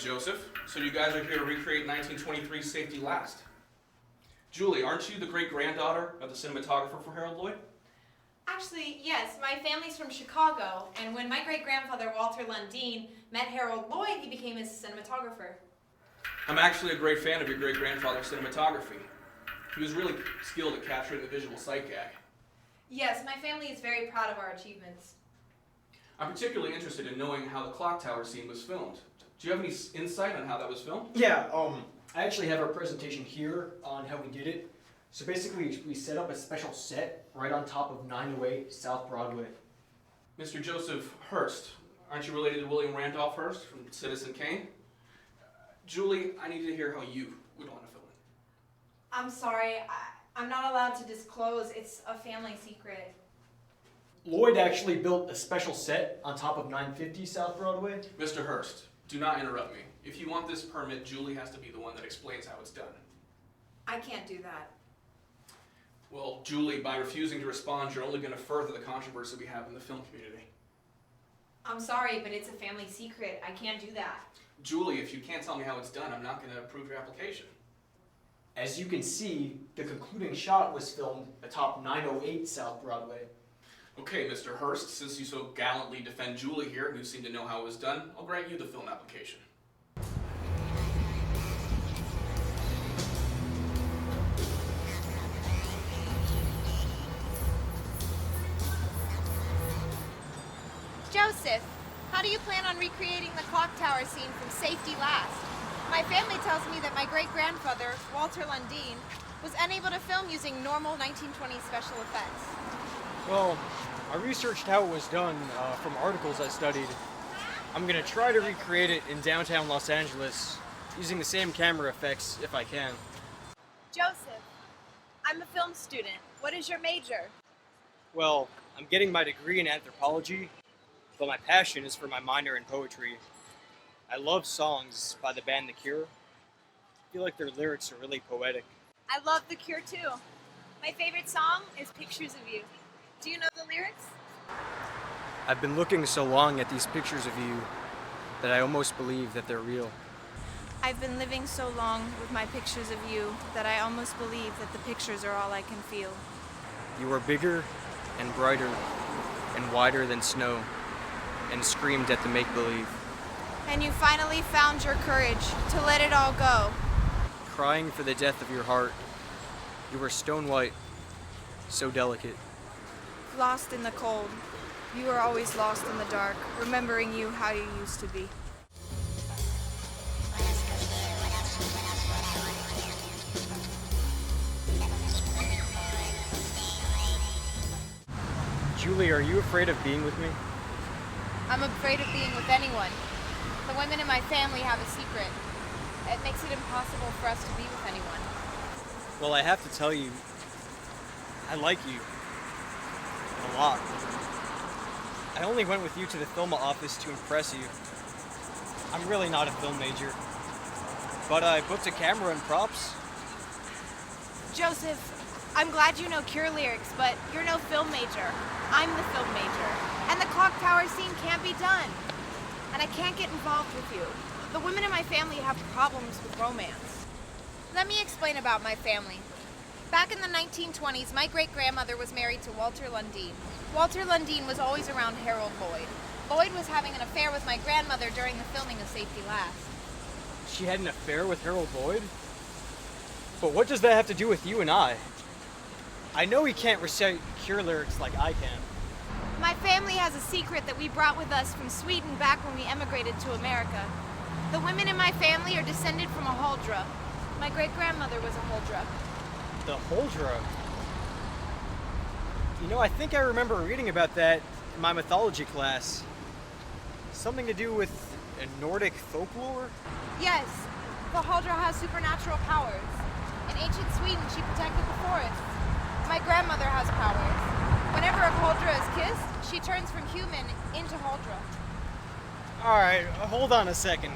Joseph. So you guys are here to recreate 1923 Safety Last. Julie, aren't you the great-granddaughter of the cinematographer for Harold Lloyd? Actually, yes. My family's from Chicago, and when my great-grandfather Walter Lundeen met Harold Lloyd, he became his cinematographer. I'm actually a great fan of your great-grandfather's cinematography. He was really skilled at capturing the visual sight gag. Yes, my family is very proud of our achievements. I'm particularly interested in knowing how the clock tower scene was filmed. Do you have any insight on how that was filmed? Yeah, I actually have our presentation here on how we did it. So basically, we set up a special set right on top of 908 South Broadway. Mr. Joseph Hearst, aren't you related to William Randolph Hearst from Citizen Kane? Julie, I need to hear how you would want to film it. I'm sorry, I'm not allowed to disclose. It's a family secret. Lloyd actually built a special set on top of 950 South Broadway. Mr. Hearst, do not interrupt me. If you want this permit, Julie has to be the one that explains how it's done. I can't do that. Well, Julie, by refusing to respond, you're only going to further the controversy we have in the film community. I'm sorry, but it's a family secret. I can't do that. Julie, if you can't tell me how it's done, I'm not going to approve your application. As you can see, the concluding shot was filmed atop 908 South Broadway. Okay, Mr. Hearst, since you so gallantly defend Julie here, and you seem to know how it was done, I'll grant you the film application. Joseph, how do you plan on recreating the clock tower scene from Safety Last? My family tells me that my great-grandfather, Walter Lundeen, was unable to film using normal 1920s special effects. Well, I researched how it was done from articles I studied. I'm gonna try to recreate it in downtown Los Angeles using the same camera effects if I can. Joseph, I'm a film student. What is your major? Well, I'm getting my degree in anthropology, but my passion is for my minor in poetry. I love songs by the band The Cure. I feel like their lyrics are really poetic. I love The Cure too. My favorite song is Pictures of You. Do you know the lyrics? I've been looking so long at these pictures of you that I almost believe that they're real. I've been living so long with my pictures of you that I almost believe that the pictures are all I can feel. You are bigger and brighter and wider than snow and screamed at the make-believe. And you finally found your courage to let it all go. Crying for the death of your heart. You were stone white, so delicate. Lost in the cold. You are always lost in the dark, remembering you how you used to be. Julie, are you afraid of being with me? I'm afraid of being with anyone. The women in my family have a secret. It makes it impossible for us to be with anyone. Well, I have to tell you, I like you. A lot. I only went with you to the film office to impress you. I'm really not a film major. But I booked a camera and props. Joseph, I'm glad you know Cure lyrics, but you're no film major. I'm the film major. And the clock tower scene can't be done. And I can't get involved with you. The women in my family have problems with romance. Let me explain about my family. Back in the 1920s, my great-grandmother was married to Walter Lundeen. Walter Lundeen was always around Harold Lloyd. Lloyd was having an affair with my grandmother during the filming of Safety Last. She had an affair with Harold Lloyd? But what does that have to do with you and I? I know he can't recite Cure lyrics like I can. My family has a secret that we brought with us from Sweden back when we emigrated to America. The women in my family are descended from a Huldra. My great-grandmother was a Huldra. The Huldra? You know, I think I remember reading about that in my mythology class. Something to do with a Nordic folklore? Yes, the Huldra has supernatural powers. In ancient Sweden, she protected the forests. My grandmother has powers. Whenever a Huldra is kissed, she turns from human into Huldra. Alright, hold on a second.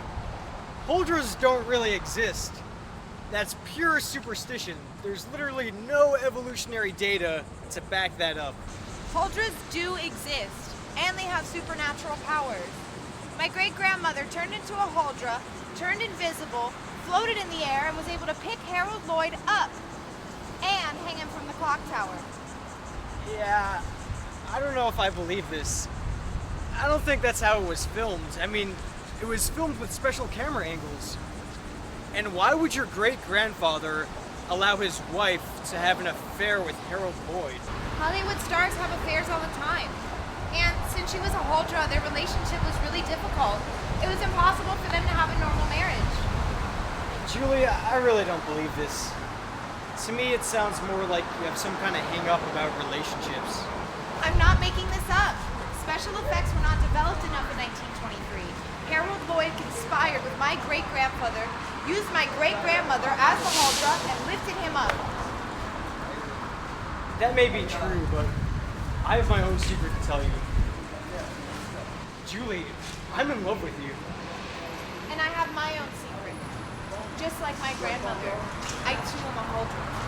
Huldras don't really exist. That's pure superstition. There's literally no evolutionary data to back that up. Huldras do exist, and they have supernatural powers. My great-grandmother turned into a Huldra, turned invisible, floated in the air, and was able to pick Harold Lloyd up and hang him from the clock tower. Yeah, I don't know if I believe this. I don't think that's how it was filmed. I mean, it was filmed with special camera angles. And why would your great-grandfather allow his wife to have an affair with Harold Lloyd? Hollywood stars have affairs all the time. And since she was a Huldra, their relationship was really difficult. It was impossible for them to have a normal marriage. Julia, I really don't believe this. To me, it sounds more like you have some kind of hang-up about relationships. I'm not making this up. Special effects were not developed enough in 1923. Harold Lloyd conspired with my great-grandfather, used my great-grandmother as the Huldra, and lifted him up. That may be true, but I have my own secret to tell you. Julie, I'm in love with you. And I have my own secret. Just like my grandmother, I too am a Huldra.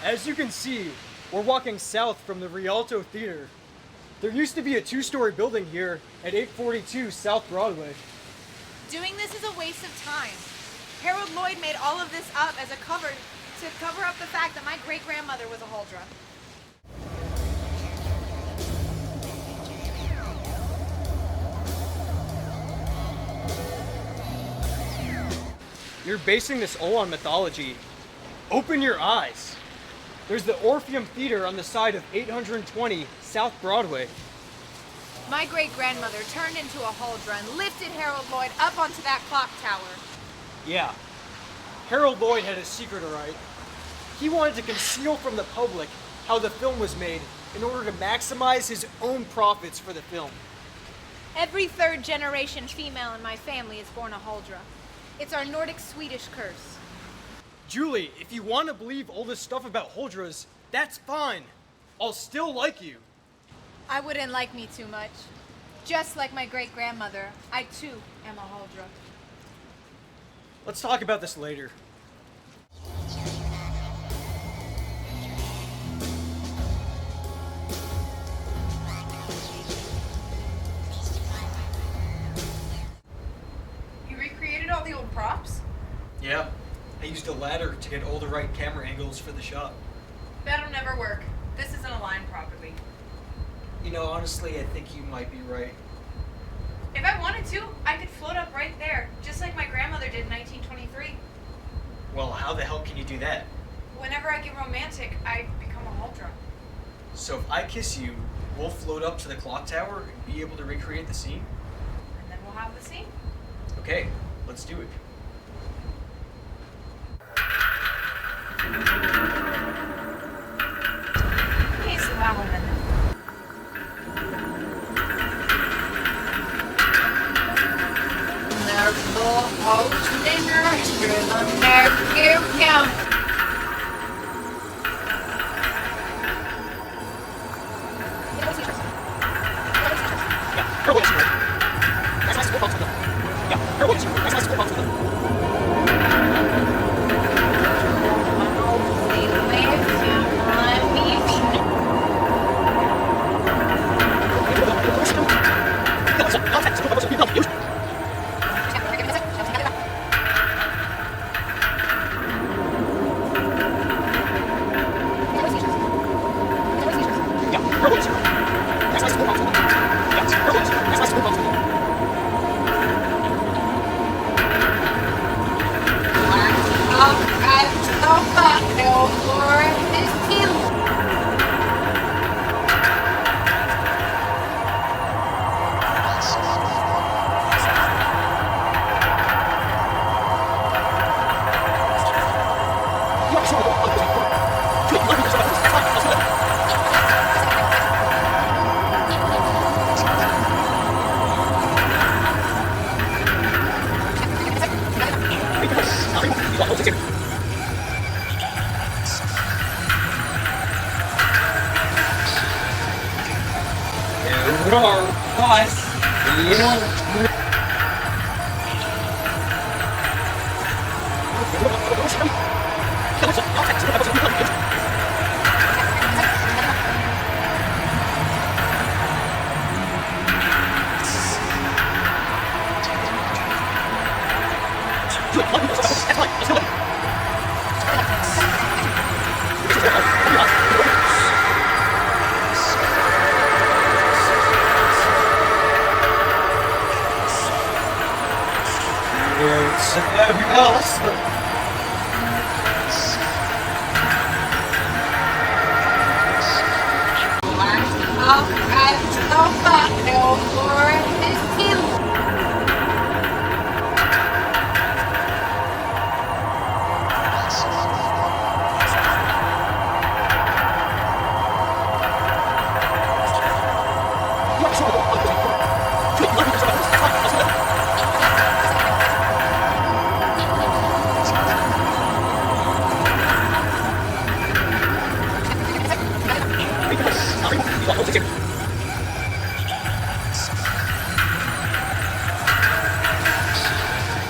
As you can see, we're walking south from the Rialto Theater. There used to be a 2-story building here at 842 South Broadway. Doing this is a waste of time. Harold Lloyd made all of this up as a cover to cover up the fact that my great-grandmother was a Huldra. You're basing this all on mythology. Open your eyes. There's the Orpheum Theater on the side of 820 South Broadway. My great-grandmother turned into a Huldra and lifted Harold Lloyd up onto that clock tower. Yeah. Harold Lloyd had a secret, alright. He wanted to conceal from the public how the film was made in order to maximize his own profits for the film. Every third-generation female in my family is born a Huldra. It's our Nordic-Swedish curse. Julie, if you want to believe all this stuff about Huldras, that's fine. I'll still like you. I wouldn't like me too much. Just like my great-grandmother, I too am a Huldra. Let's talk about this later. You recreated all the old props? Yeah, I used a ladder to get all the right camera angles for the shot. That'll never work. This isn't aligned properly. You know, honestly, I think you might be right. If I wanted to, I could float up right there, just like my grandmother did in 1923. Well, how the hell can you do that? Whenever I get romantic, I become a Huldra. So if I kiss you, we'll float up to the clock tower and be able to recreate the scene? And then we'll have the scene. Okay, let's do it. Okay, so that one then.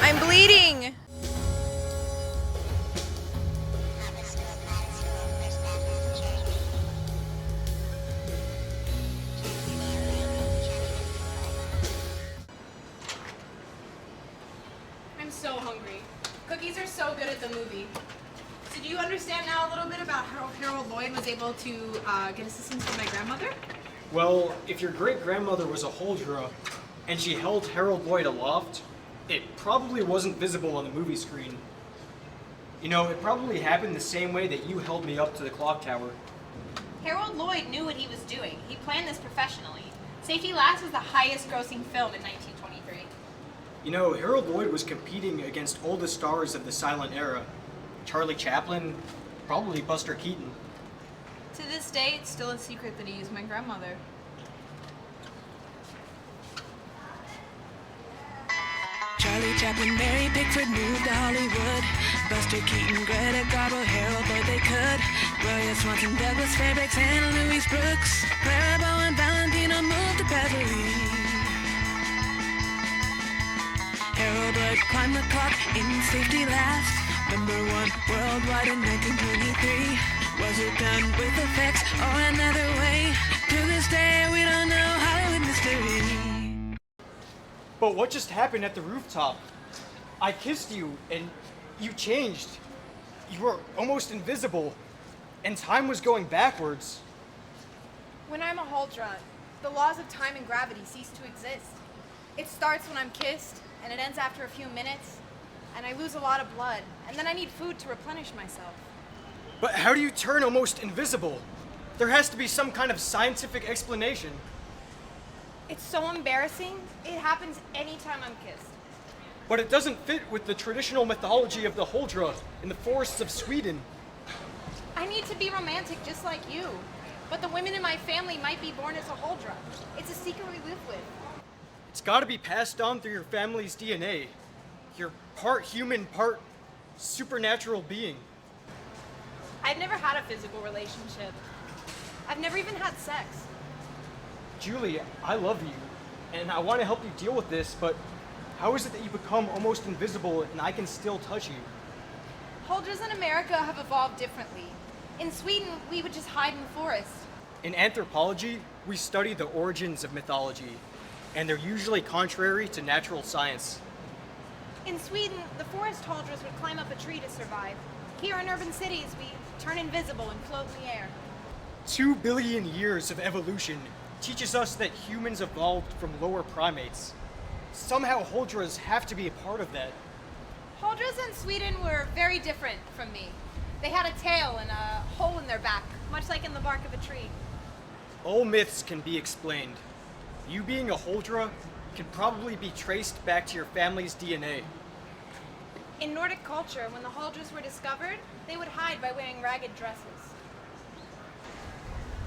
I'm bleeding! I'm so hungry. Cookies are so good at the movie. So do you understand now a little bit about how Harold Lloyd was able to get assistance from my grandmother? Well, if your great-grandmother was a Huldra and she held Harold Lloyd aloft, it probably wasn't visible on the movie screen. You know, it probably happened the same way that you held me up to the clock tower. Harold Lloyd knew what he was doing. He planned this professionally. Safety Last was the highest grossing film in 1923. You know, Harold Lloyd was competing against all the stars of the silent era. Charlie Chaplin, probably Buster Keaton. To this day, it's still a secret that he used my grandmother. Charlie Chaplin, Mary Pickford moved to Hollywood. Buster Keaton, Greta Garbo, Harold Lloyd, they could. Gloria Swanson, Douglas Fairbanks, and Louise Brooks. Clara Bow and Valentino moved to Beverly. Harold Lloyd climbed the clock in Safety Last. #1 worldwide in 1923. Was it done with effects or another way? To this day, we don't know Hollywood mystery. But what just happened at the rooftop? I kissed you, and you changed. You were almost invisible, and time was going backwards. When I'm a Huldra, the laws of time and gravity cease to exist. It starts when I'm kissed, and it ends after a few minutes, and I lose a lot of blood, and then I need food to replenish myself. But how do you turn almost invisible? There has to be some kind of scientific explanation. It's so embarrassing. It happens anytime I'm kissed. But it doesn't fit with the traditional mythology of the Huldra in the forests of Sweden. I need to be romantic just like you. But the women in my family might be born as a Huldra. It's a secret we live with. It's gotta be passed on through your family's DNA. You're part human, part supernatural being. I've never had a physical relationship. I've never even had sex. Julie, I love you, and I want to help you deal with this, but how is it that you become almost invisible and I can still touch you? Huldras in America have evolved differently. In Sweden, we would just hide in the forest. In anthropology, we study the origins of mythology, and they're usually contrary to natural science. In Sweden, the forest Huldras would climb up a tree to survive. Here in urban cities, we turn invisible and float in the air. 2 billion years of evolution teaches us that humans evolved from lower primates. Somehow Huldras have to be a part of that. Huldras in Sweden were very different from me. They had a tail and a hole in their back, much like in the bark of a tree. All myths can be explained. You being a Huldra can probably be traced back to your family's DNA. In Nordic culture, when the Huldras were discovered, they would hide by wearing ragged dresses.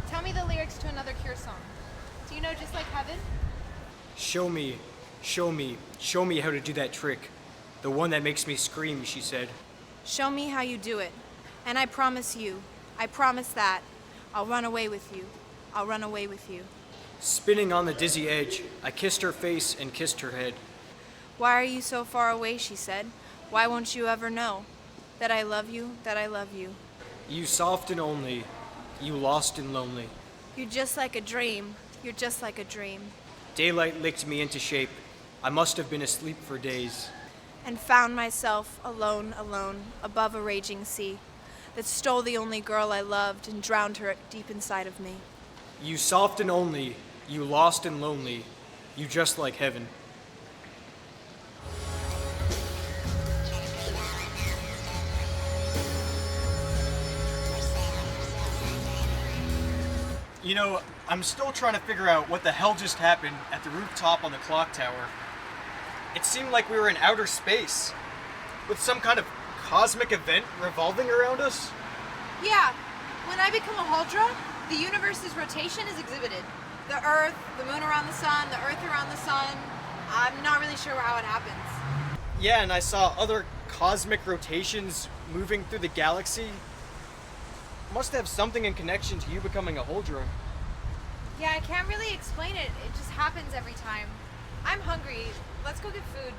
Tell me the lyrics to another Cure song. Do you know Just Like Heaven? Show me, show me, show me how to do that trick. The one that makes me scream, she said. Show me how you do it. And I promise that, I'll run away with you. I'll run away with you. Spinning on the dizzy edge, I kissed her face and kissed her head. Why are you so far away, she said. Why won't you ever know that I love you, that I love you? You soft and only, you lost and lonely. You're just like a dream. You're just like a dream. Daylight licked me into shape. I must have been asleep for days. And found myself alone, above a raging sea that stole the only girl I loved and drowned her deep inside of me. You soft and only, you lost and lonely, you just like heaven. You know, I'm still trying to figure out what the hell just happened at the rooftop on the clock tower. It seemed like we were in outer space, with some kind of cosmic event revolving around us. Yeah, when I become a Huldra, the universe's rotation is exhibited. The Earth, the moon around the sun, the Earth around the sun. I'm not really sure how it happens. Yeah, and I saw other cosmic rotations moving through the galaxy. Must have something in connection to you becoming a Huldra. Yeah, I can't really explain it. It just happens every time. I'm hungry. Let's go get food.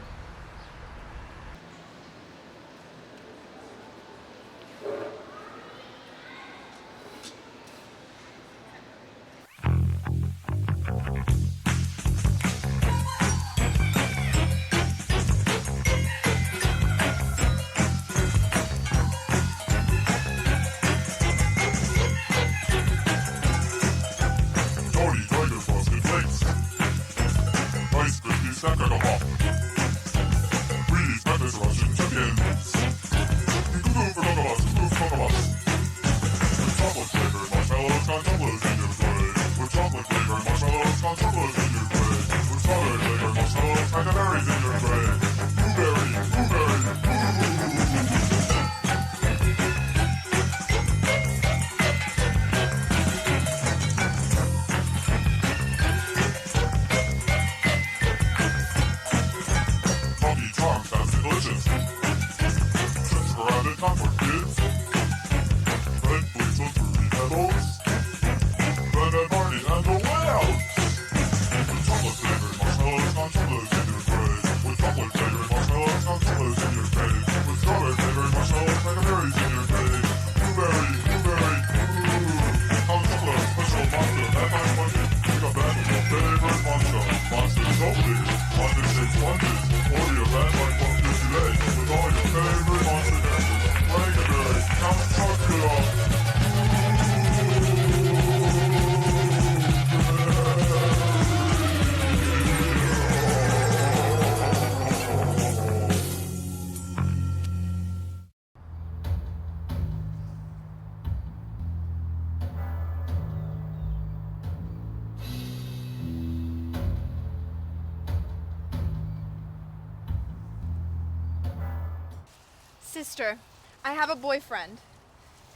Sister, I have a boyfriend.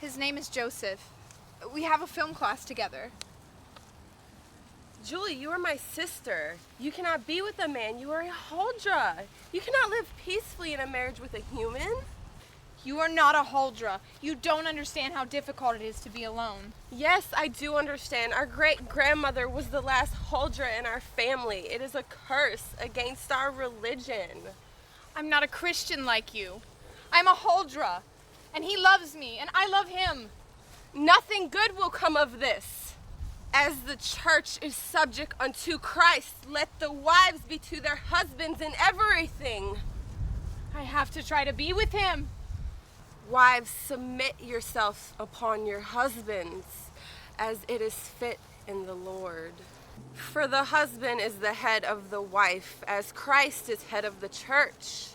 His name is Joseph. We have a film class together. Julie, you are my sister. You cannot be with a man. You are a Huldra. You cannot live peacefully in a marriage with a human. You are not a Huldra. You don't understand how difficult it is to be alone. Yes, I do understand. Our great-grandmother was the last Huldra in our family. It is a curse against our religion. I'm not a Christian like you. I'm a Huldra. And he loves me, and I love him. Nothing good will come of this. As the church is subject unto Christ, let the wives be to their husbands in everything. I have to try to be with him. Wives, submit yourselves upon your husbands, as it is fit in the Lord. For the husband is the head of the wife, as Christ is head of the church.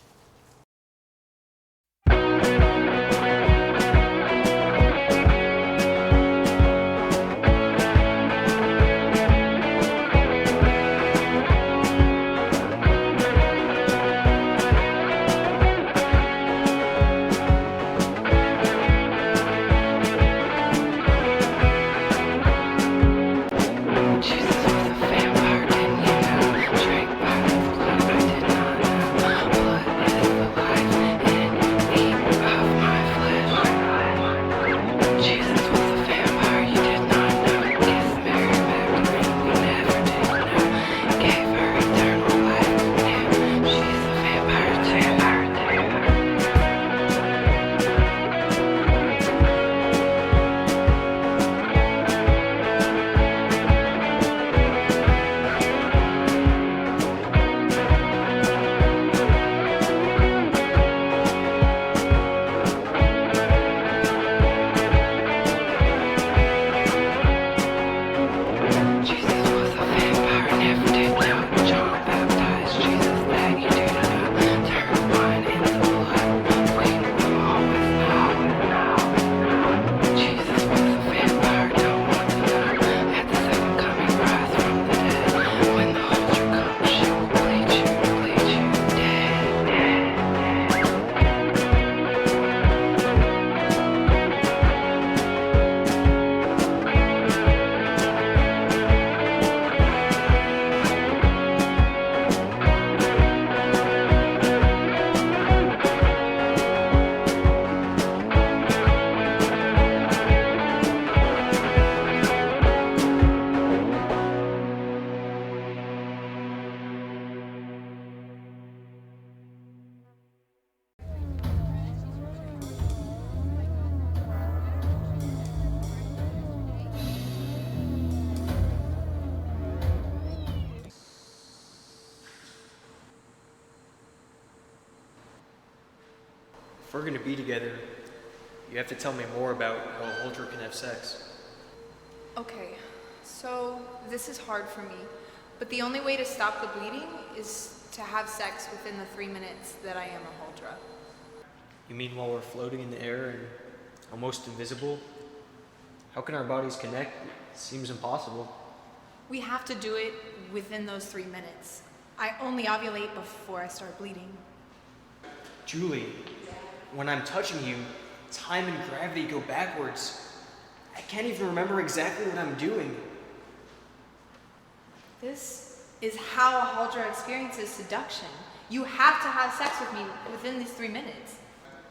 If we're gonna be together, you have to tell me more about how a Huldra can have sex. Okay, so this is hard for me, but the only way to stop the bleeding is to have sex within the 3 minutes that I am a Huldra. You mean while we're floating in the air and almost invisible? How can our bodies connect? It seems impossible. We have to do it within those 3 minutes. I only ovulate before I start bleeding. Julie, when I'm touching you, time and gravity go backwards. I can't even remember exactly what I'm doing. This is how a Huldra experiences seduction. You have to have sex with me within these 3 minutes.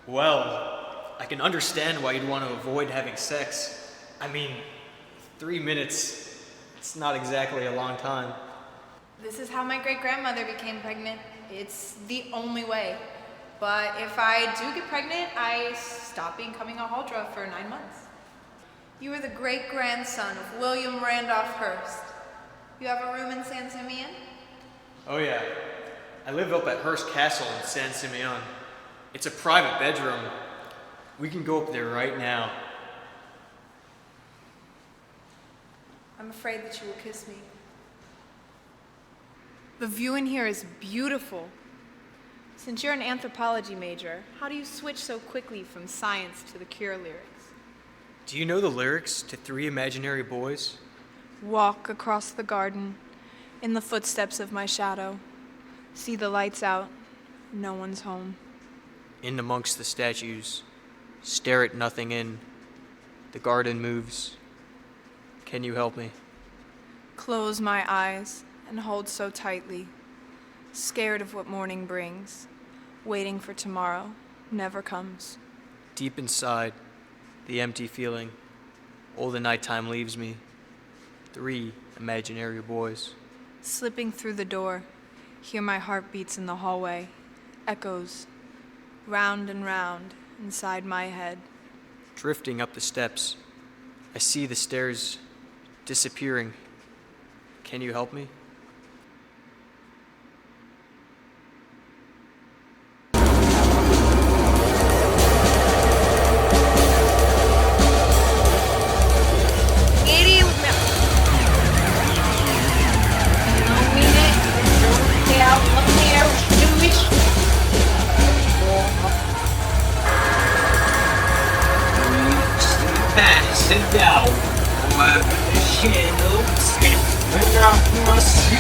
Well, I can understand why you'd want to avoid having sex. I mean, 3 minutes, it's not exactly a long time. This is how my great-grandmother became pregnant. It's the only way. But if I do get pregnant, I stop becoming a Huldra for 9 months. You are the great-grandson of William Randolph Hearst. You have a room in San Simeon? Oh yeah, I live up at Hearst Castle in San Simeon. It's a private bedroom. We can go up there right now. I'm afraid that you will kiss me. The view in here is beautiful. Since you're an anthropology major, how do you switch so quickly from science to the Cure lyrics? Do you know the lyrics to Three Imaginary Boys? Walk across the garden, in the footsteps of my shadow. See the lights out, no one's home. In amongst the statues, stare at nothing in. The garden moves. Can you help me? Close my eyes and hold so tightly, scared of what morning brings, waiting for tomorrow never comes. Deep inside, the empty feeling. All the nighttime leaves me. 3 imaginary boys. Slipping through the door, hear my heartbeats in the hallway, echoes, round and round inside my head. Drifting up the steps, I see the stairs disappearing. Can you help me? Sit down, my shadows, and I must you.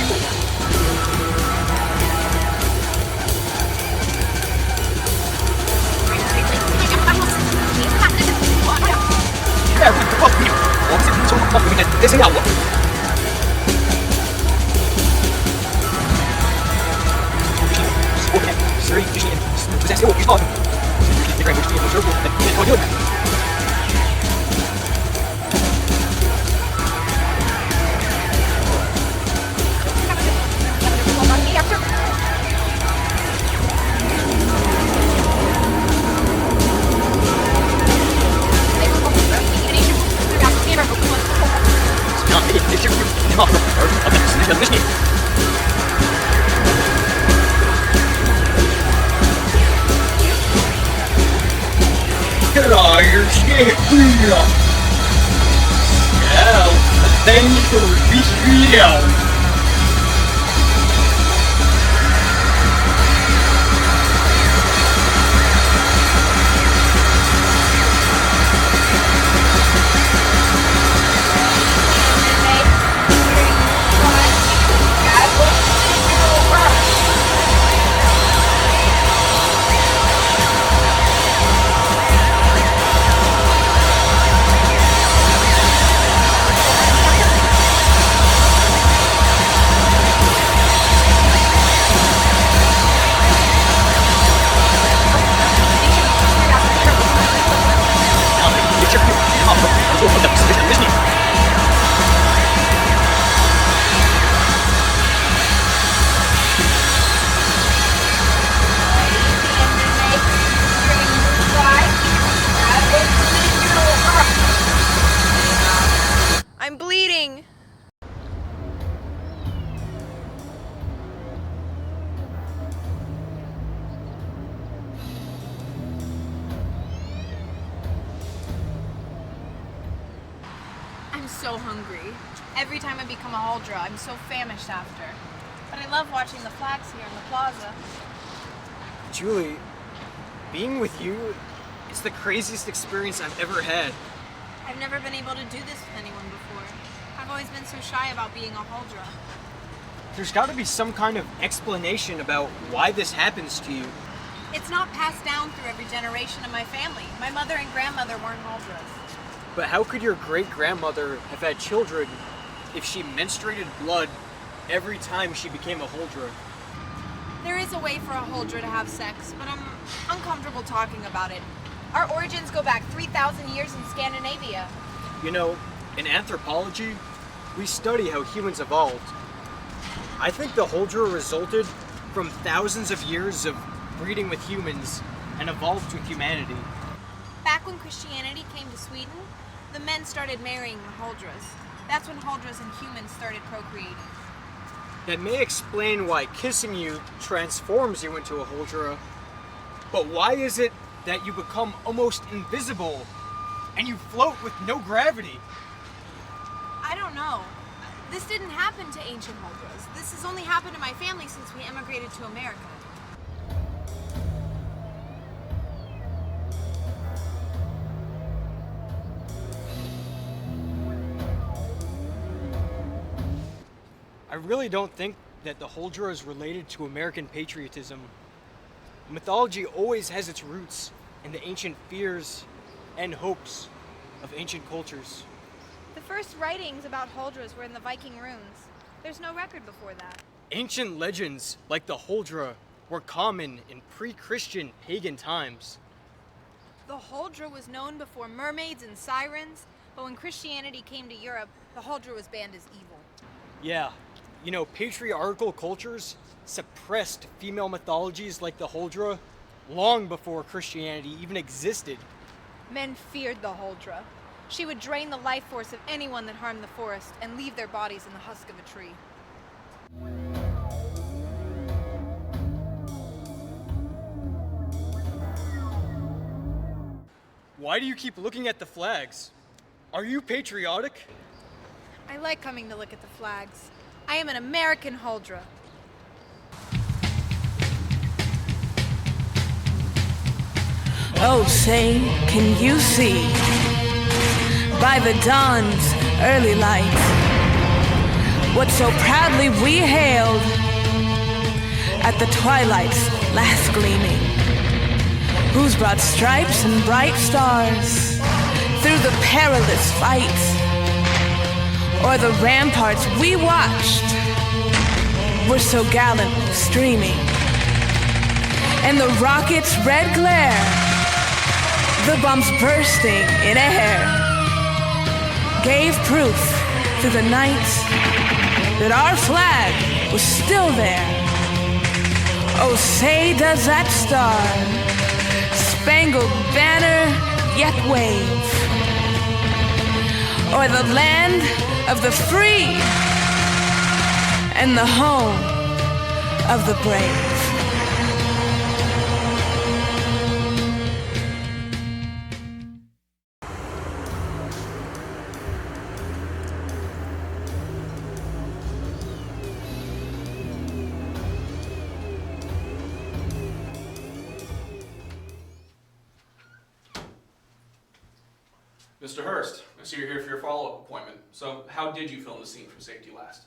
I'm bleeding. I'm so hungry. Every time I become a Huldra, I'm so famished after. But I love watching the flags here in the plaza. Julie, being with you is the craziest experience I've ever had. I've never been able to do this with anyone before. I've always been so shy about being a Huldra. There's got to be some kind of explanation about why this happens to you. It's not passed down through every generation of my family. My mother and grandmother weren't Huldras. But how could your great-grandmother have had children if she menstruated blood every time she became a Huldra? There is a way for a Huldra to have sex, but I'm uncomfortable talking about it. Our origins go back 3,000 years in Scandinavia. You know, in anthropology, we study how humans evolved. I think the Huldra resulted from thousands of years of breeding with humans and evolved with humanity. Back when Christianity came to Sweden, the men started marrying the Huldras. That's when Huldras and humans started procreating. That may explain why kissing you transforms you into a Huldra, but why is it that you become almost invisible and you float with no gravity? I don't know. This didn't happen to ancient Huldras. This has only happened to my family since we immigrated to America. I really don't think that the Huldra is related to American patriotism. Mythology always has its roots in the ancient fears and hopes of ancient cultures. The first writings about Holdras were in the Viking runes. There's no record before that. Ancient legends like the Holdra were common in pre-Christian pagan times. The Holdra was known before mermaids and sirens, but when Christianity came to Europe, the Holdra was banned as evil. Yeah, patriarchal cultures suppressed female mythologies like the Holdra long before Christianity even existed. Men feared the Holdra. She would drain the life force of anyone that harmed the forest and leave their bodies in the husk of a tree. Why do you keep looking at the flags? Are you patriotic? I like coming to look at the flags. I am an American Holdra. Oh, say, can you see by the dawn's early light what so proudly we hailed at the twilight's last gleaming, whose broad stripes and bright stars through the perilous fight o'er the ramparts we watched were so gallantly streaming, and the rocket's red glare, the bombs bursting in air, gave proof through the night that our flag was still there. Oh, say does that star-spangled banner yet wave o'er the land of the free and the home of the brave. Mr. Hurst, I see you're here for your follow-up appointment. So, how did you film the scene from Safety Last?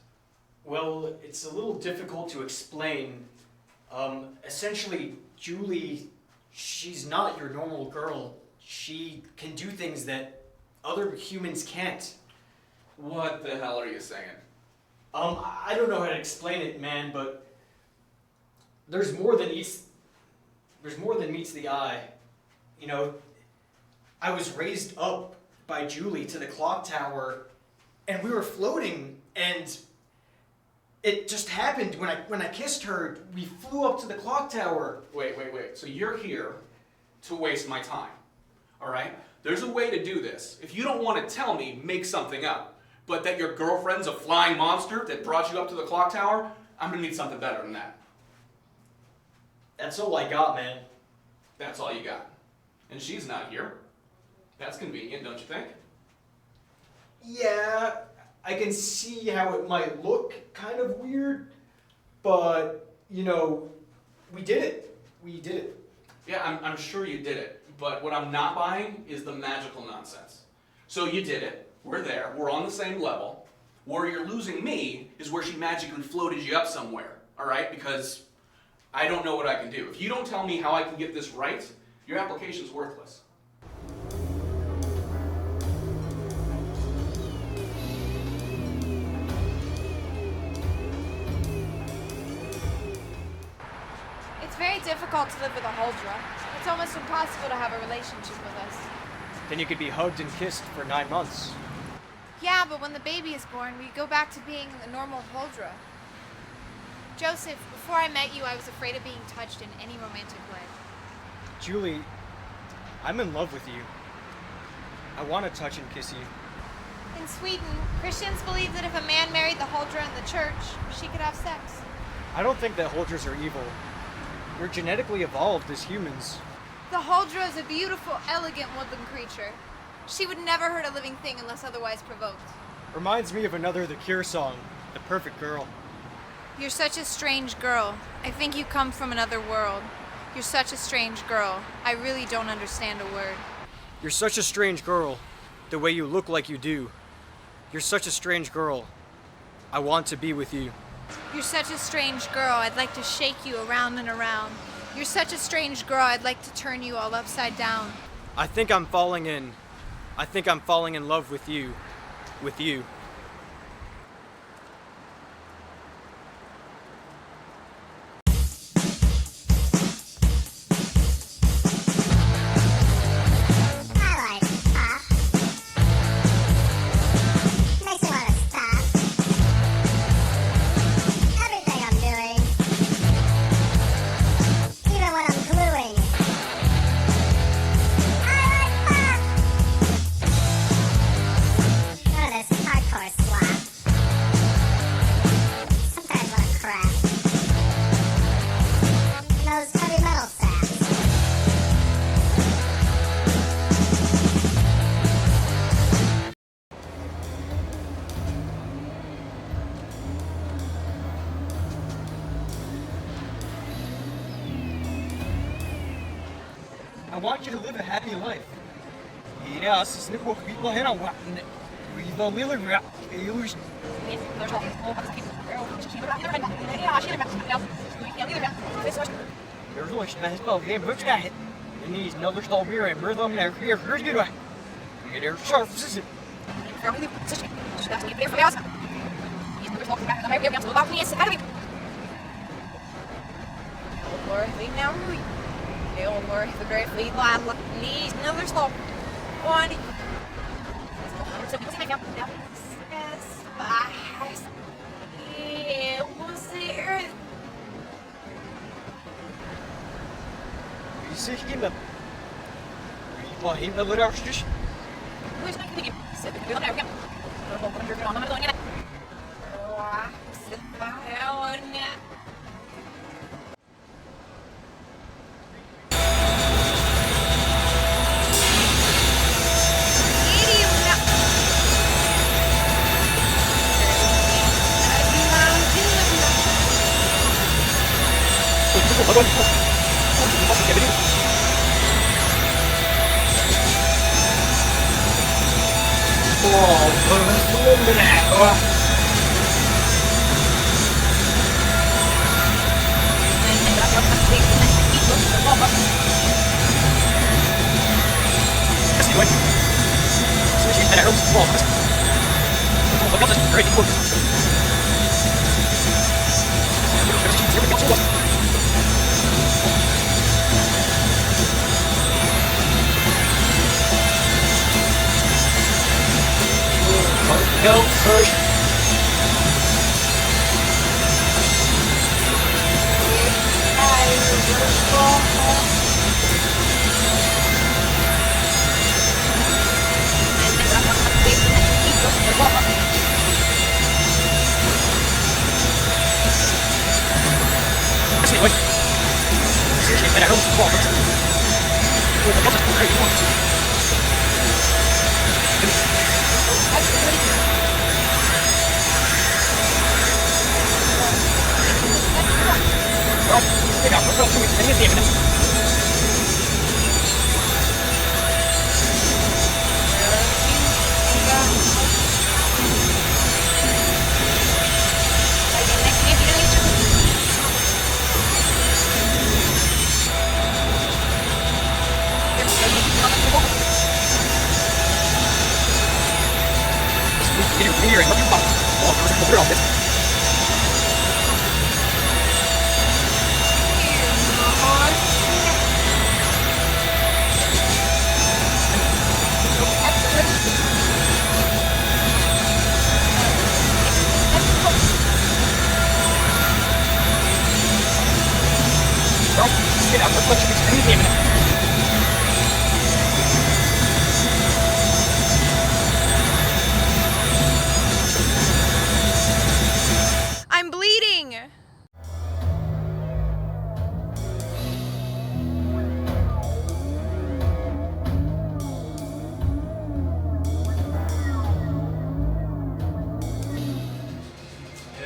Well, it's a little difficult to explain. Essentially, Julie, she's not your normal girl. She can do things that other humans can't. What the hell are you saying? I don't know how to explain it, man, but there's more than meets the eye. You know, I was raised up by Julie to the clock tower, and we were floating, and it just happened when I kissed her. We flew up to the clock tower. Wait. So you're here to waste my time, all right? There's a way to do this. If you don't want to tell me, make something up. But that your girlfriend's a flying monster that brought you up to the clock tower, I'm gonna need something better than that. That's all I got, man. That's all you got. And she's not here. That's convenient, don't you think? Yeah, I can see how it might look kind of weird, but, you know, we did it. We did it. Yeah, I'm sure you did it. But what I'm not buying is the magical nonsense. So you did it. We're there. We're on the same level. Where you're losing me is where she magically floated you up somewhere, all right? Because I don't know what I can do. If you don't tell me how I can get this right, your application's worthless. It's very difficult to live with a Holdra. It's almost impossible to have a relationship with us. Then you could be hugged and kissed for 9 months. Yeah, but when the baby is born, we go back to being a normal Holdra. Joseph, before I met you, I was afraid of being touched in any romantic way. Julie, I'm in love with you. I want to touch and kiss you. In Sweden, Christians believe that if a man married the Holdra in the church, she could have sex. I don't think that Holdras are evil. We're genetically evolved as humans. The Holdra is a beautiful, elegant woodland creature. She would never hurt a living thing unless otherwise provoked. Reminds me of another The Cure song, The Perfect Girl. You're such a strange girl. I think you come from another world. You're such a strange girl. I really don't understand a word. You're such a strange girl, the way you look like you do. You're such a strange girl. I want to be with you. You're such a strange girl. I'd like to shake you around and around. You're such a strange girl, I'd like to turn you all upside down. I think I'm falling in love with you. With you. I want you to live a happy life. Yeah, this is people here on what we the little illusion. There's no nice well, they butch guy. It needs another stall beer and birth on there. Here's good one. There's sharp system. The great fleet line needs another slope. One. It was there. You see him. You want him to let our fish? Where's my cookie? Sit down there. I'm going to I'm bleeding! Yeah,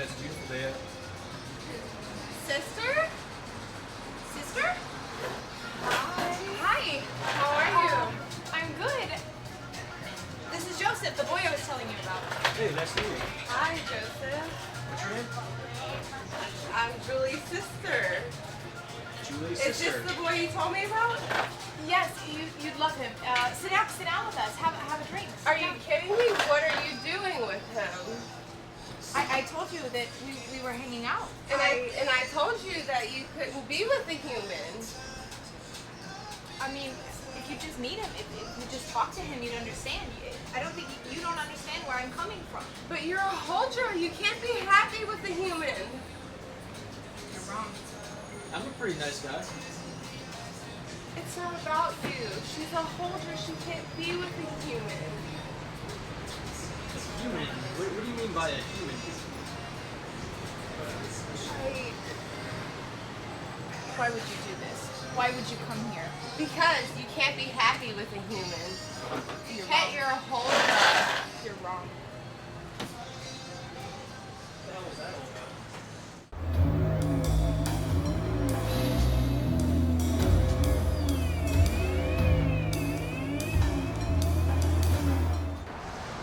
it's a beautiful day. Sister? Sister? Hi. How are you? I'm good. This is Joseph, the boy I was telling you about. Hey, nice to meet you. Hi, Joseph. What's your name? I'm Julie's sister. Julie's Is sister. this the boy you told me about? Yes, you'd love him. Sit down with us. Have a drink. Are you kidding me? What are you doing with him? I told you that we were hanging out. And I told you that you couldn't be with a human. I mean, if you just meet him, if you just talk to him, you'd understand. I don't think you don't understand where I'm coming from. But you're a Huldra. You can't be happy with a human. You're wrong. I'm a pretty nice guy. It's not about you. She's a Huldra. She can't be with a human. Human? What do you mean by a human? Why would you do this? Why would you come here? Because you can't be happy with a human. You're Pet, wrong. you're a Huldra. You're wrong.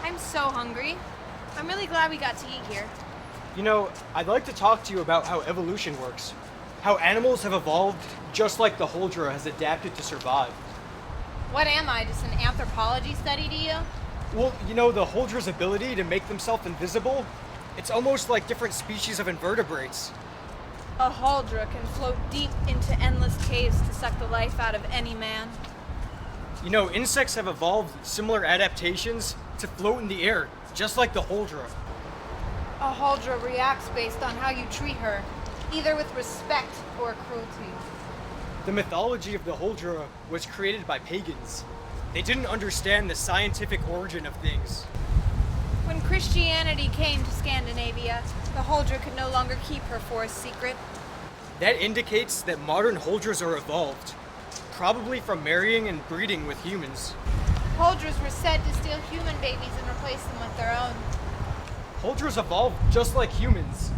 I'm so hungry. I'm really glad we got to eat here. You know, I'd like to talk to you about how evolution works. How animals have evolved just like the Huldra has adapted to survive. What am I, just an anthropology study to you? Well, you know, the Huldra's ability to make themselves invisible, it's almost like different species of invertebrates. A Huldra can float deep into endless caves to suck the life out of any man. You know, insects have evolved similar adaptations to float in the air, just like the Huldra. A Huldra reacts based on how you treat her, either with respect or cruelty. The mythology of the Huldra was created by pagans. They didn't understand the scientific origin of things. When Christianity came to Scandinavia, the Huldra could no longer keep her forest secret. That indicates that modern Huldras are evolved, probably from marrying and breeding with humans. Huldras were said to steal human babies and replace them with their own. Huldras evolved just like humans.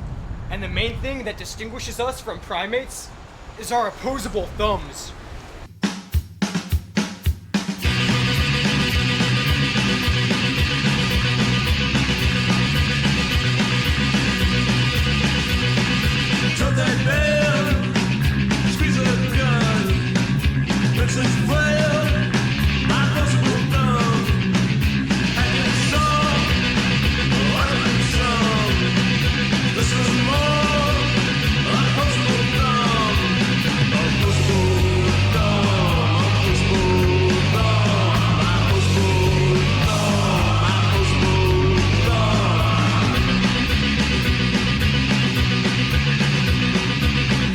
And the main thing that distinguishes us from primates is our opposable thumbs. Drop that bell, squeeze a gun, let's explain my possible thumb. Hanging song, ornament song, this is more, my possible thumb, my possible thumb, my possible thumb, my possible thumb, my possible thumb.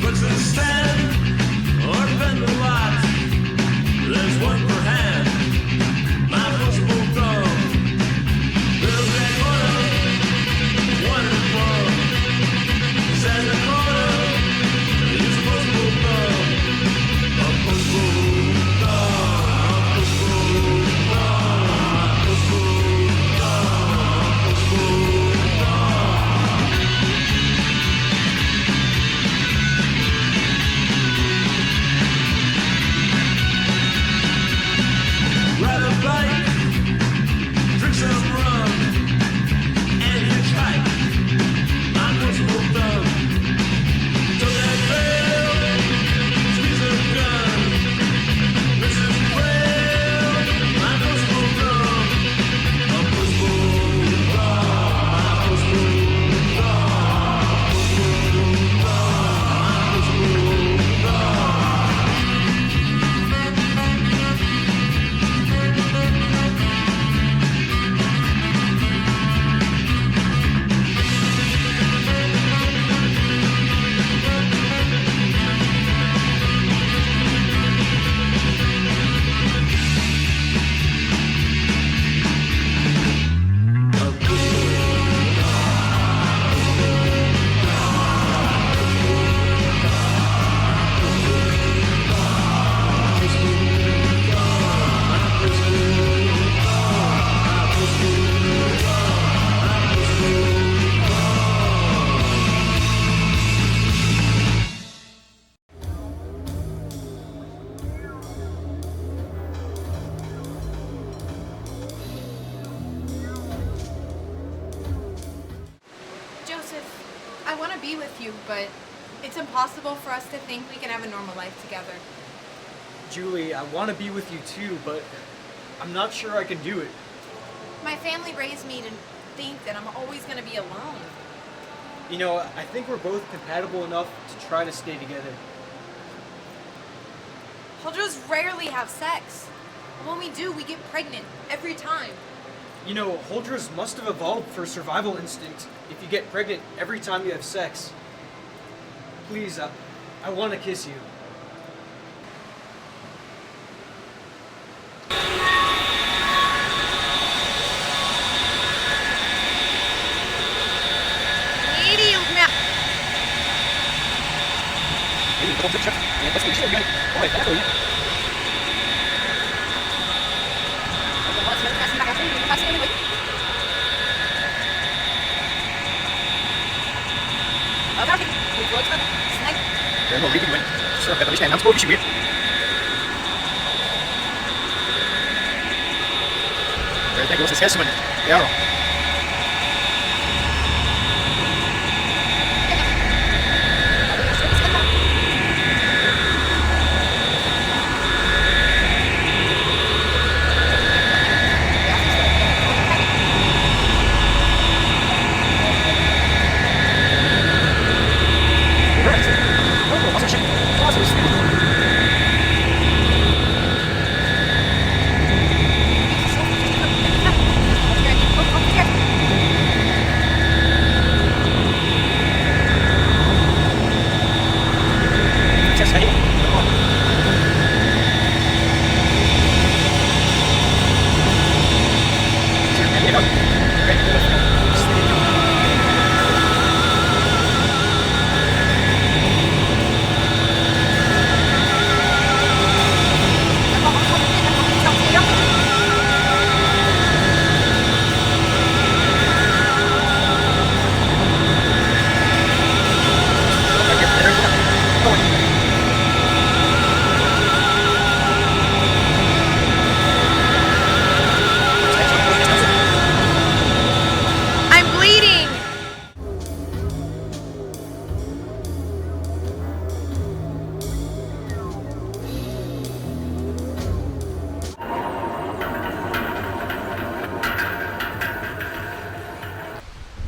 Flex and stand, or bend the lot. There's one per hand, my possible thumb. Little black corner, one in one. Stand in the corner, use a possible thumb. A possible thumb, a possible thumb, a possible thumb, a possible thumb. Ride a bike, drink some rum, and hitchhike. My possible thumb. Took that bell, squeeze a gun. This is well, my possible thumb. A possible thumb, my possible thumb, my possible thumb. Joseph, I want to be with you, but it It's impossible for us to think we can have a normal life together. Julie, I want to be with you too, but I'm not sure I can do it. My family raised me to think that I'm always going to be alone. You know, I think we're both compatible enough to try to stay together. Holdras rarely have sex. And when we do, we get pregnant every time. You know, Holdras must have evolved for survival instinct if you get pregnant every time you have sex. Please, I want to kiss you.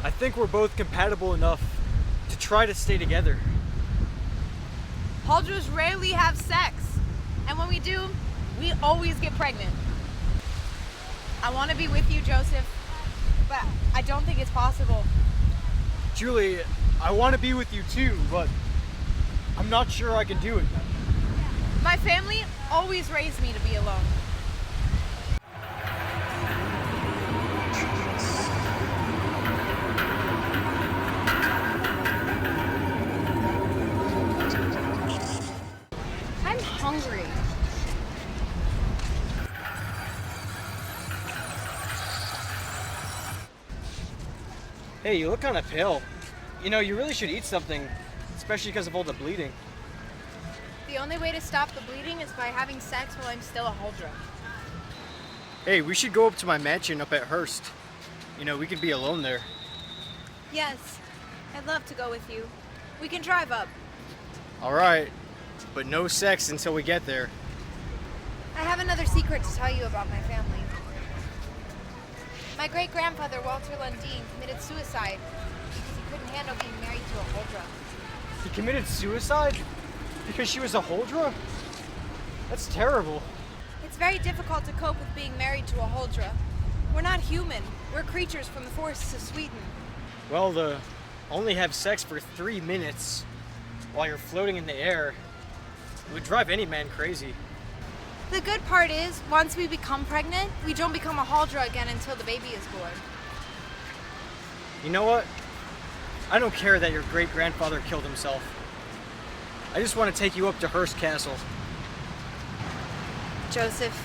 I think we're both compatible enough to try to stay together. Holdras rarely have sex. And when we do, we always get pregnant. I want to be with you, Joseph, but I don't think it's possible. Julie, I want to be with you too, but I'm not sure I can do it. My family always raised me to be alone. I'm hungry. Hey, you look kind of pale. You know, you really should eat something, especially because of all the bleeding. The only way to stop the bleeding is by having sex while I'm still a Holdra. Hey, we should go up to my mansion up at Hearst. You know, we could be alone there. Yes, I'd love to go with you. We can drive up. All right, but no sex until we get there. I have another secret to tell you about my family. My great-grandfather, Walter Lundeen, committed suicide because he couldn't handle being married to a Holdra. He committed suicide? Because she was a Holdra? That's terrible. It's very difficult to cope with being married to a Holdra. We're not human. We're creatures from the forests of Sweden. Well, to only have sex for 3 minutes while you're floating in the air would drive any man crazy. The good part is, once we become pregnant, we don't become a Holdra again until the baby is born. You know what? I don't care that your great-grandfather killed himself. I just want to take you up to Hearst Castle. Joseph,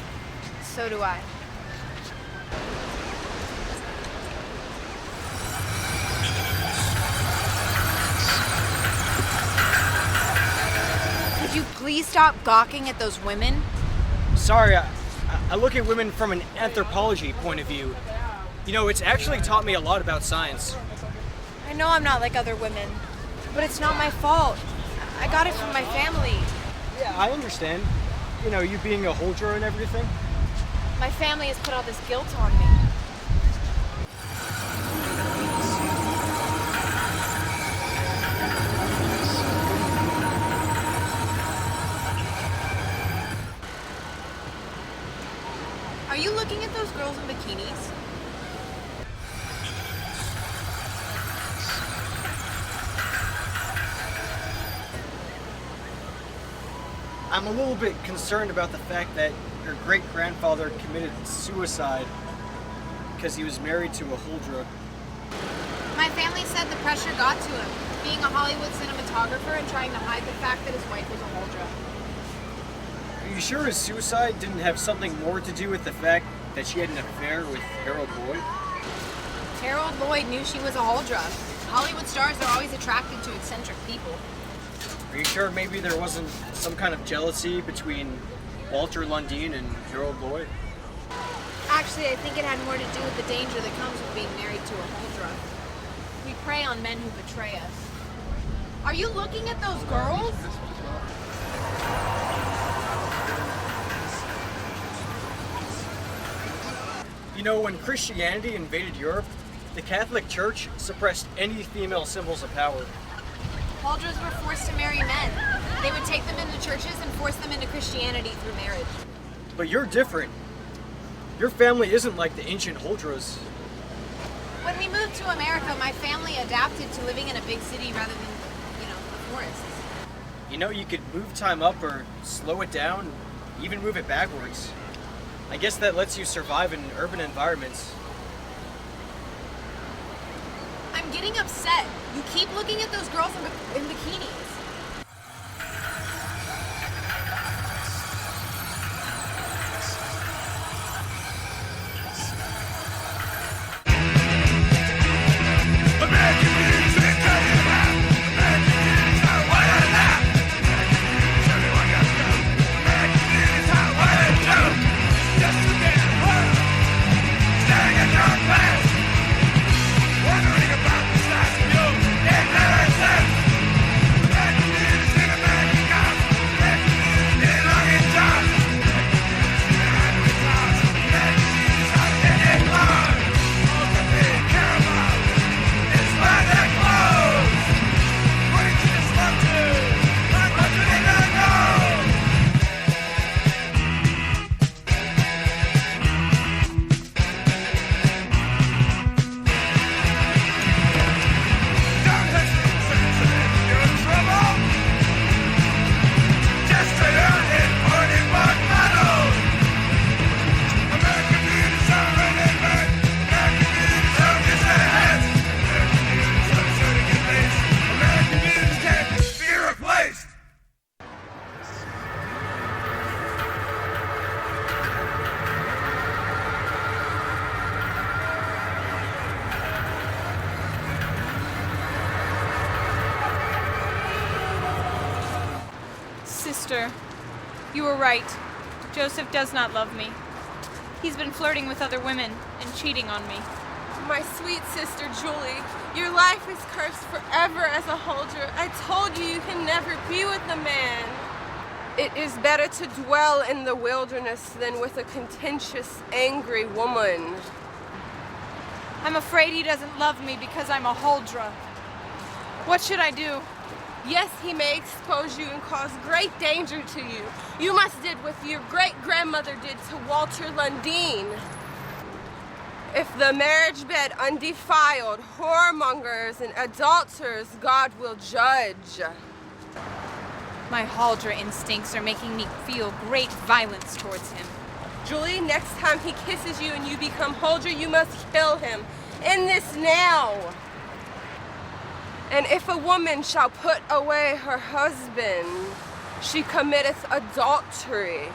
so do I. Could you please stop gawking at those women? Sorry, I look at women from an anthropology point of view. You know, it's actually taught me a lot about science. I know I'm not like other women, but it's not my fault. I got it from my family. Yeah, I understand. You know, you being a Huldra and everything. My family has put all this guilt on me. Are you looking at those girls in bikinis? I'm a little bit concerned about the fact that your great-grandfather committed suicide because he was married to a Huldra. My family said the pressure got to him, being a Hollywood cinematographer and trying to hide the fact that his wife was a Huldra. Are you sure his suicide didn't have something more to do with the fact that she had an affair with Harold Lloyd? Harold Lloyd knew she was a Huldra. Hollywood stars are always attracted to eccentric people. Are you sure maybe there wasn't some kind of jealousy between Walter Lundin and Harold Lloyd? Actually, I think it had more to do with the danger that comes with being married to a Huldra. We prey on men who betray us. Are you looking at those girls? You know, when Christianity invaded Europe, the Catholic Church suppressed any female symbols of power. Huldras were forced to marry men. They would take them into churches and force them into Christianity through marriage. But you're different. Your family isn't like the ancient Huldras. When we moved to America, my family adapted to living in a big city rather than, the forests. You know, you could move time up or slow it down, even move it backwards. I guess that lets you survive in urban environments. I'm getting upset. You keep looking at those girls in bikinis. Sister, you were right. Joseph does not love me. He's been flirting with other women and cheating on me. My sweet sister Julie, your life is cursed forever as a Huldra. I told you you can never be with a man. It is better to dwell in the wilderness than with a contentious, angry woman. I'm afraid he doesn't love me because I'm a Huldra. What should I do? Yes, he may expose you and cause great danger to you. You must did what your great-grandmother did to Walter Lundin. If the marriage bed undefiled, whoremongers and adulterers, God will judge. My Huldra instincts are making me feel great violence towards him. Julie, next time he kisses you and you become Huldra, you must kill him. End this now. And if a woman shall put away her husband, she committeth adultery.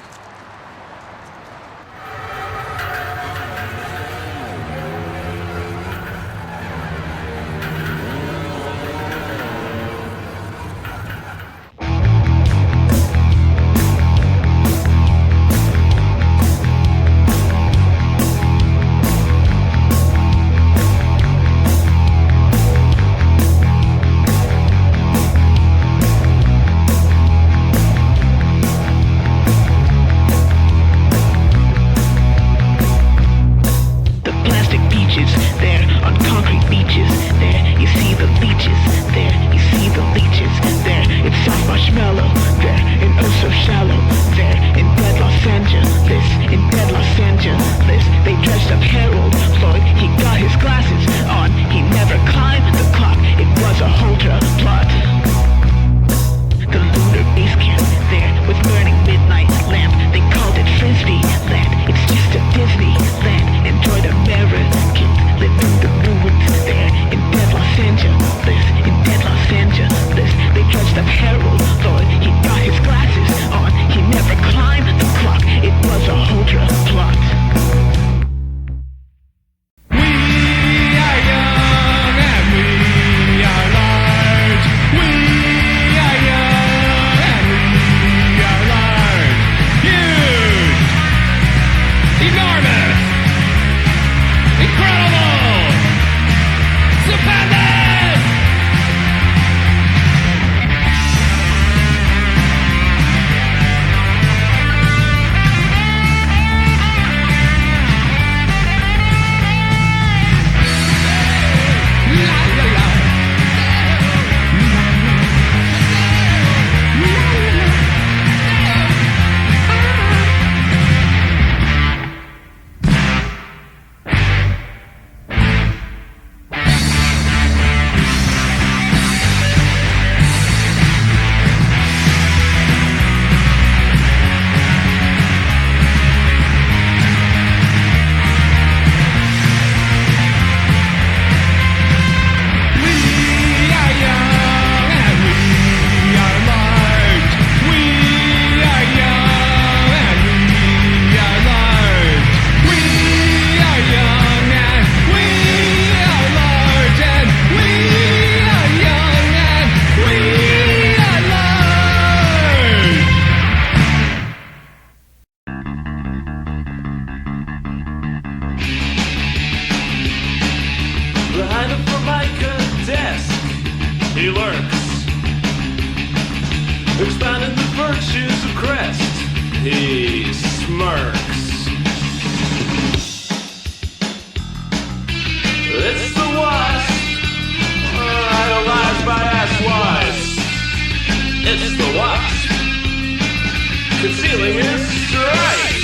concealing his stripes.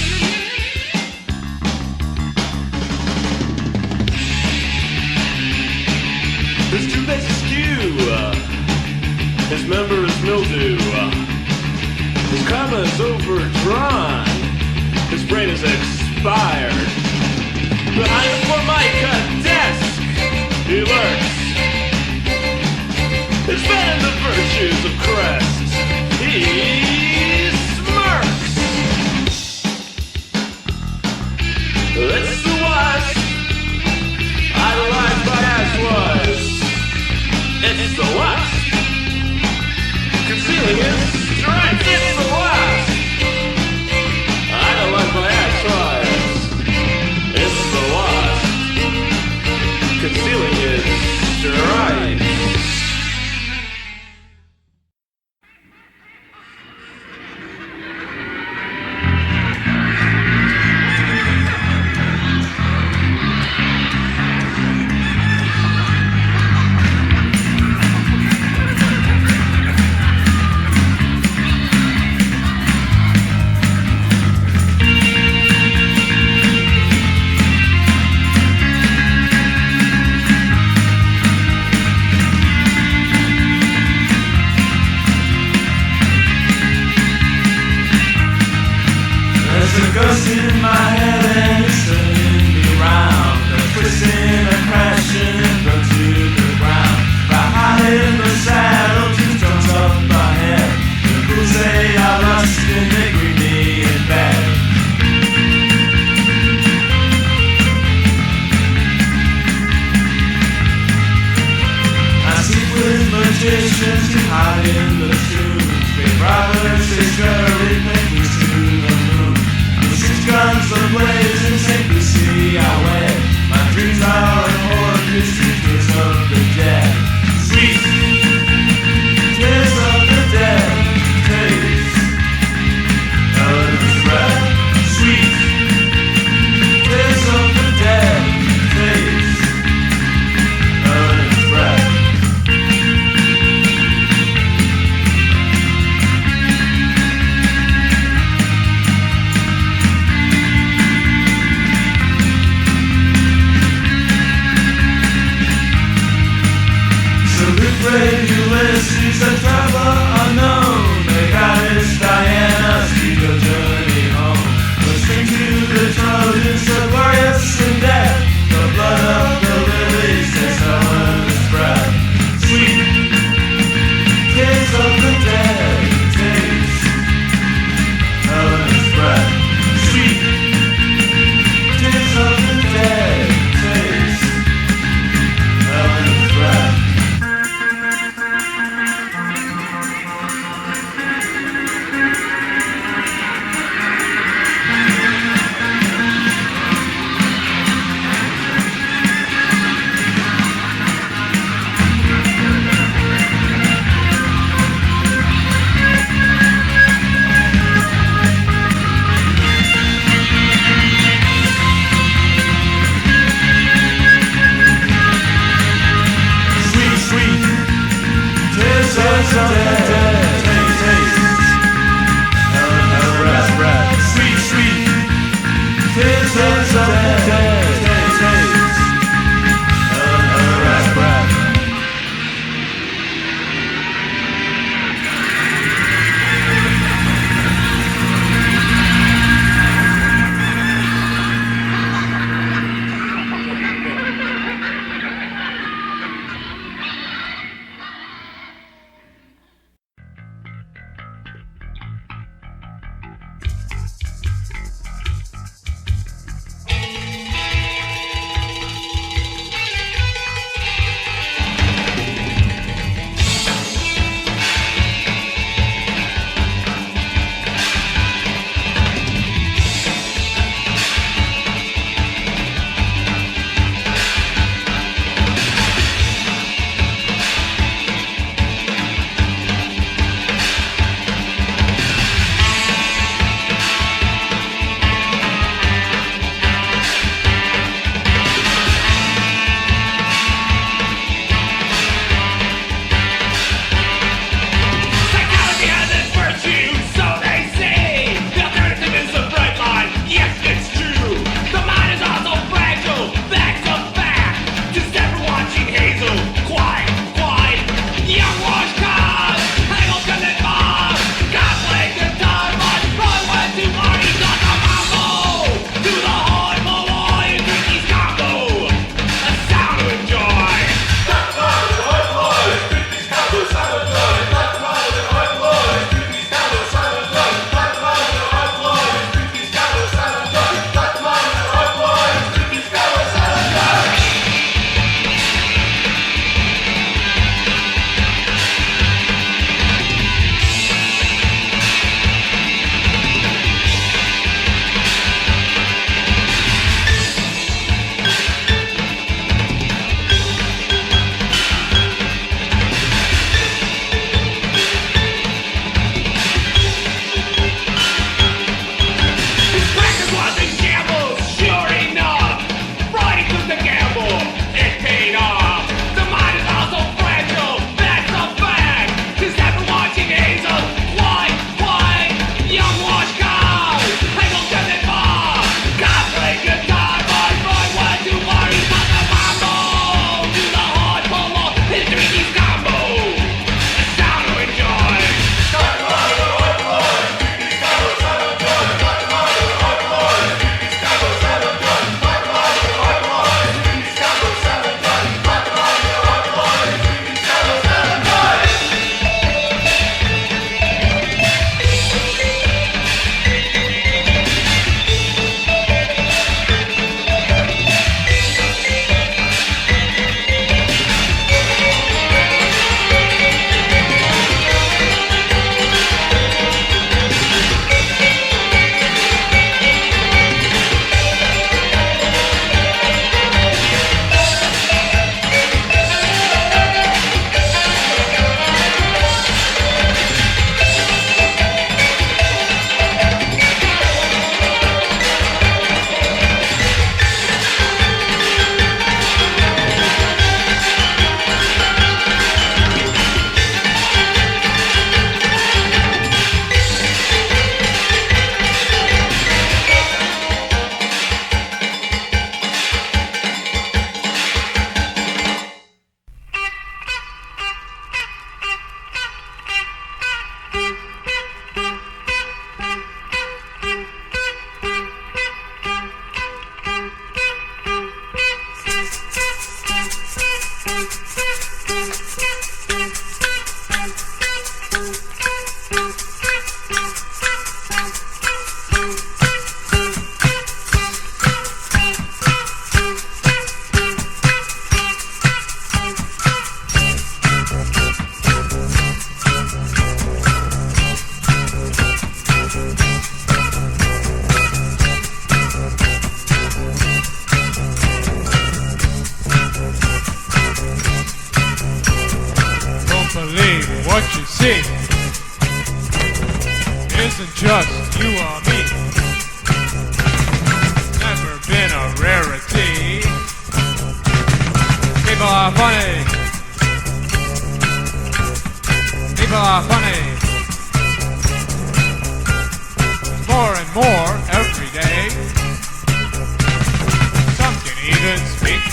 His toothpaste is skew. His member is mildew. His karma is overdrawn. His brain is expired. Behind the Formica desk, he lurks. It's been the virtues of Crest. He smirks. It's the wasp, idolized by asswives. It's the wasp, concealing his stripes. It's the wasp, idolized by asswives. It's the wasp, concealing his stripes. There's a ghost in my head and it's turning me round. A twisting, a crashing, and run to the ground. My heart in the saddle, two drums up my head. The ghouls say I lost and they bring me in bed. I sleep with magicians who hide in the tombs. Big robbers, they scurry, penguins to the moon. Guns ablaze and St. Lucia wed. My dreams are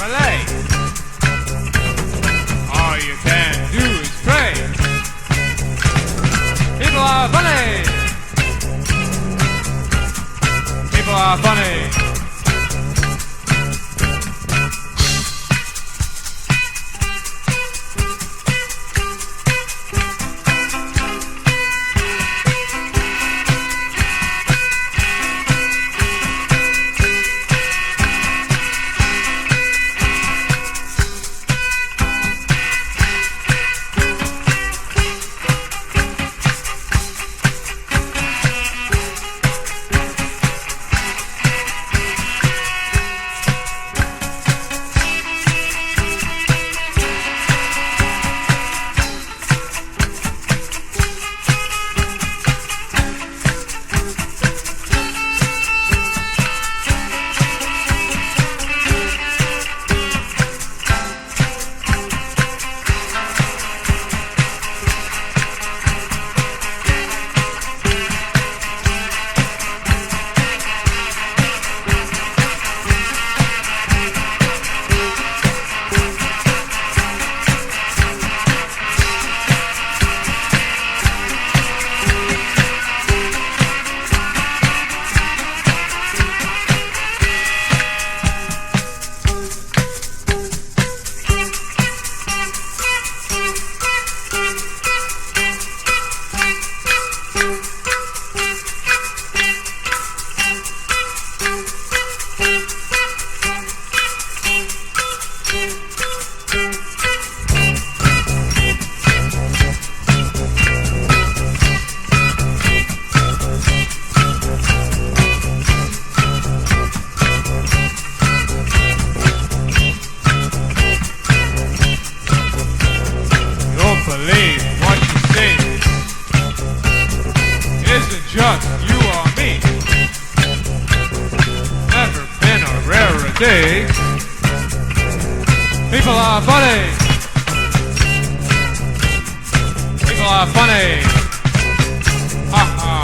Malay. All you can do is pray. People are funny. People are funny. Day. People are funny. People are funny. Ha ha.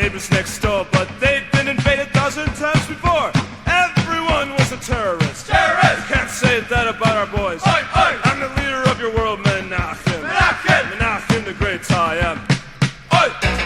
neighbors next door, but they'd been invaded 1,000 times before. Everyone was a terrorist. Terrorist! You can't say that about our boys. Oi, oi. I'm the leader of your world, Menachem. Menachem! Menachem the Great, I am. Oi!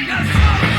Yes,